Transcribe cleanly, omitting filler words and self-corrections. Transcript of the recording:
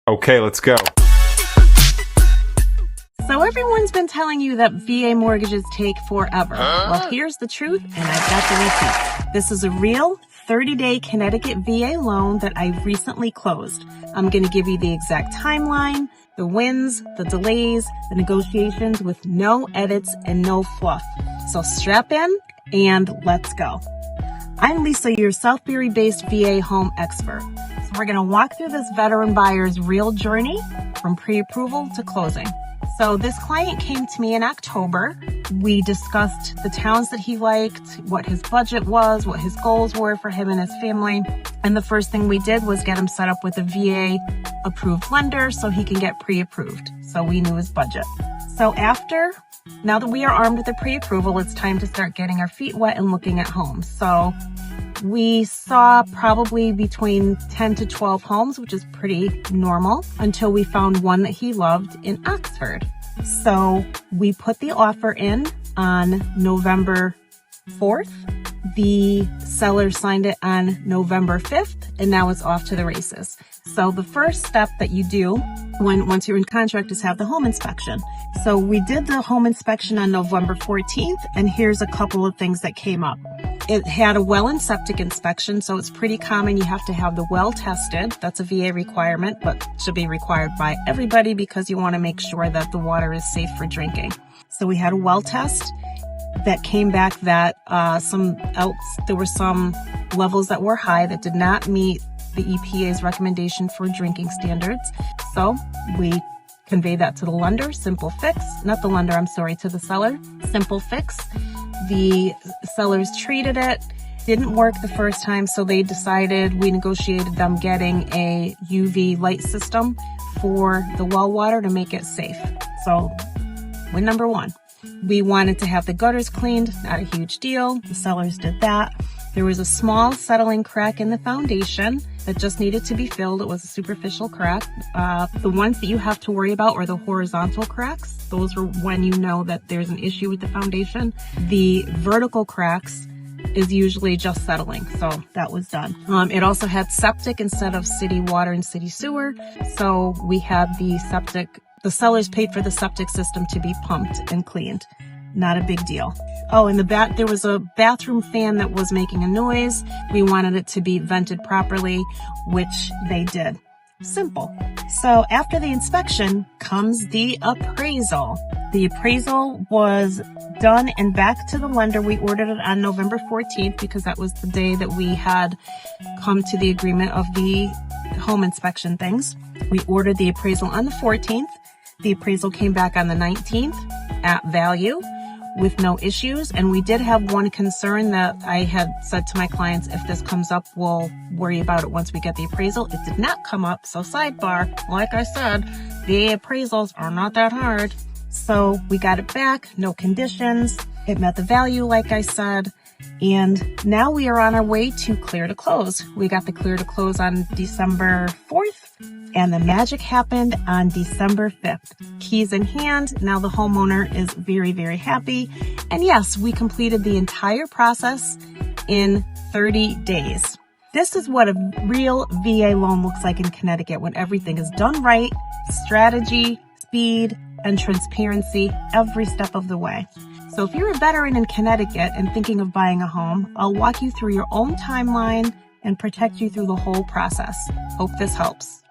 Okay, let's go. So everyone's been telling you that VA mortgages take forever. Well, here's the truth, and I've got the receipt. This is a real 30-day Connecticut VA loan that I recently closed. I'm going to give you the exact timeline, the wins, the delays, the negotiations with no edits and no fluff. So strap in and let's go. I'm Lisa, your Southbury-based VA home expert. So we're going to walk through this veteran buyer's real journey from pre-approval to closing. So this client came to me in October. We discussed the towns that he liked, what his budget was, what his goals were for him and his family. And the first thing we did was get him set up with a VA approved lender so he can get pre-approved. So we knew his budget. So now that we are armed with the pre-approval, it's time to start getting our feet wet and looking at homes. So we saw probably between 10 to 12 homes, which is pretty normal, until we found one that he loved in Oxford. So we put the offer in on November 4th. The seller signed it on November 5th, and now it's off to the races. So the first step that you do once you're in contract is have the home inspection. So we did the home inspection on November 14th, and here's a couple of things that came up. It had a well and septic inspection, so it's pretty common. You have to have the well tested. That's a VA requirement, but should be required by everybody because you want to make sure that the water is safe for drinking. So we had a well test that came back that there were some levels that were high that did not meet the EPA's recommendation for drinking standards. So we conveyed that to the lender, simple fix. Not the lender, I'm sorry, to the seller, simple fix. The sellers treated it, didn't work the first time, so we negotiated them getting a UV light system for the well water to make it safe. So win number one. We wanted to have the gutters cleaned, not a huge deal. The sellers did that. There was a small settling crack in the foundation that just needed to be filled. It was a superficial crack. The ones that you have to worry about are the horizontal cracks. Those are when you know that there's an issue with the foundation. The vertical cracks is usually just settling, so that was done. It also had septic instead of city water and city sewer, so we had the sellers paid for the septic system to be pumped and cleaned. Not a big deal. Oh, and there was a bathroom fan that was making a noise. We wanted it to be vented properly, which they did. Simple. So after the inspection comes the appraisal. The appraisal was done and back to the lender. We ordered it on November 14th because that was the day that we had come to the agreement of the home inspection things. We ordered the appraisal on the 14th. The appraisal came back on the 19th at value with no issues. And we did have one concern that I had said to my clients, if this comes up, we'll worry about it once we get the appraisal. It did not come up. So sidebar, like I said, the appraisals are not that hard. So we got it back, no conditions. It met the value, like I said. And now we are on our way to clear to close. We got the clear to close on December 4th, and the magic happened on December 5th. Keys in hand. Now the homeowner is very, very happy. And yes, we completed the entire process in 30 days. This is what a real VA loan looks like in Connecticut when everything is done right, strategy, speed, and transparency every step of the way. So if you're a veteran in Connecticut and thinking of buying a home, I'll walk you through your own timeline and protect you through the whole process. Hope this helps.